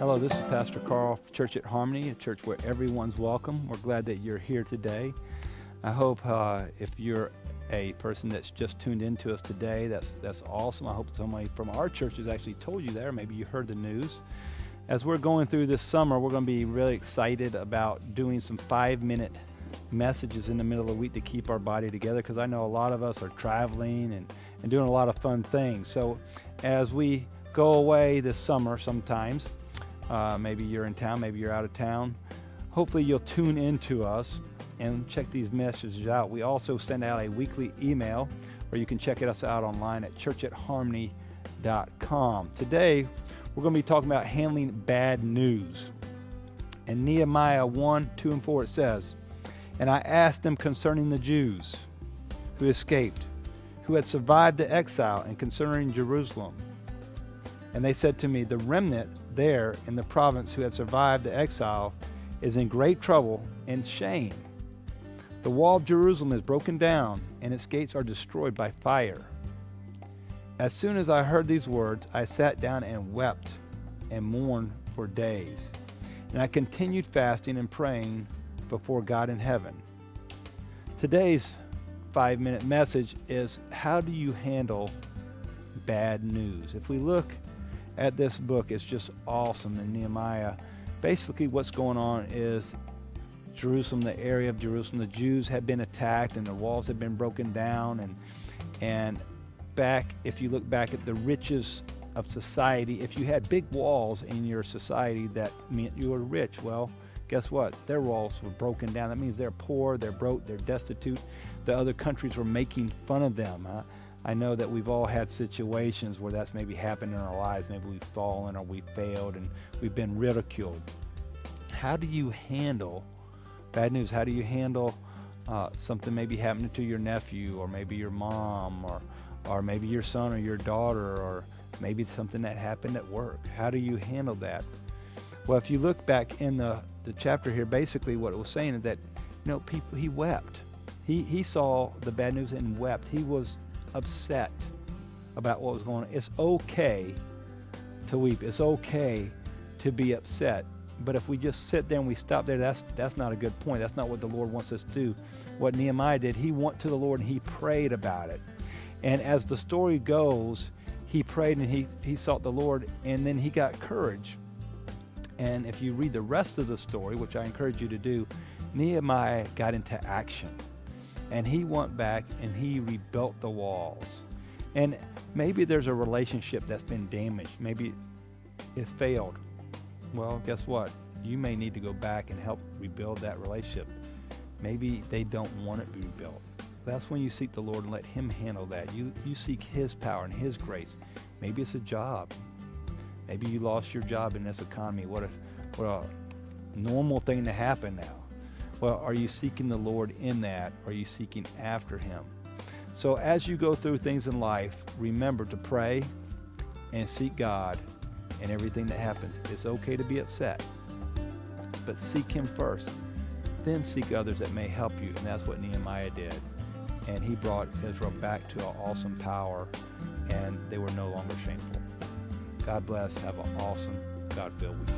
Hello, this is Pastor Carl, Church at Harmony, a church where everyone's welcome. We're glad that you're here today. I hope if you're a person that's just tuned into us today, that's awesome. I hope somebody from our church has actually told you that, or maybe you heard the news. As we're going through this summer, we're going to be really excited about doing some 5-minute messages in the middle of the week to keep our body together, because I know a lot of us are traveling and doing a lot of fun things. So as we go away this summer sometimes, maybe you're in town, maybe you're out of town, hopefully you'll tune into us and check these messages out. We also send out a weekly email, or you can check us out online at churchatharmony.com. Today, we're going to be talking about handling bad news. In Nehemiah 1, 2, and 4, it says, "And I asked them concerning the Jews who escaped, who had survived the exile, and concerning Jerusalem. And they said to me, the remnant there in the province who had survived the exile is in great trouble and shame. The wall of Jerusalem is broken down, and its gates are destroyed by fire. As soon as I heard these words, I sat down and wept and mourned for days. And I continued fasting and praying before God in heaven." Today's 5-minute message is, how do you handle bad news? If we look at this book, it's just awesome in Nehemiah. Basically what's going on is Jerusalem, the area of Jerusalem, the Jews had been attacked and the walls had been broken down, and back, if you look back at the riches of society, if you had big walls in your society, that meant you were rich. Well, guess what? Their walls were broken down. That means they're poor, they're broke, they're destitute. The other countries were making fun of them. I know that we've all had situations where that's maybe happened in our lives. Maybe we've fallen or we failed and we've been ridiculed. How do you handle bad news? How do you handle something maybe happening to your nephew, or maybe your mom, or maybe your son or your daughter, or maybe something that happened at work? How do you handle that? Well, if you look back in the chapter here, basically what it was saying is that, he wept. He saw the bad news and wept. He was upset about what was going on. It's okay to weep. It's okay to be upset. But if we just sit there and we stop there, that's not a good point. That's not what the Lord wants us to do. What Nehemiah did, he went to the Lord and he prayed about it. And as the story goes, he prayed and he sought the Lord, and then he got courage. And if you read the rest of the story, which I encourage you to do, Nehemiah got into action. And he went back and he rebuilt the walls. And maybe there's a relationship that's been damaged. Maybe it's failed. Well, guess what? You may need to go back and help rebuild that relationship. Maybe they don't want it rebuilt. That's when you seek the Lord and let him handle that. You seek his power and his grace. Maybe it's a job. Maybe you lost your job in this economy. What a normal thing to happen now. Well, are you seeking the Lord in that? Are you seeking after him? So as you go through things in life, remember to pray and seek God in everything that happens. It's okay to be upset, but seek him first. Then seek others that may help you, and that's what Nehemiah did. And he brought Israel back to an awesome power, and they were no longer shameful. God bless. Have an awesome, God-filled week.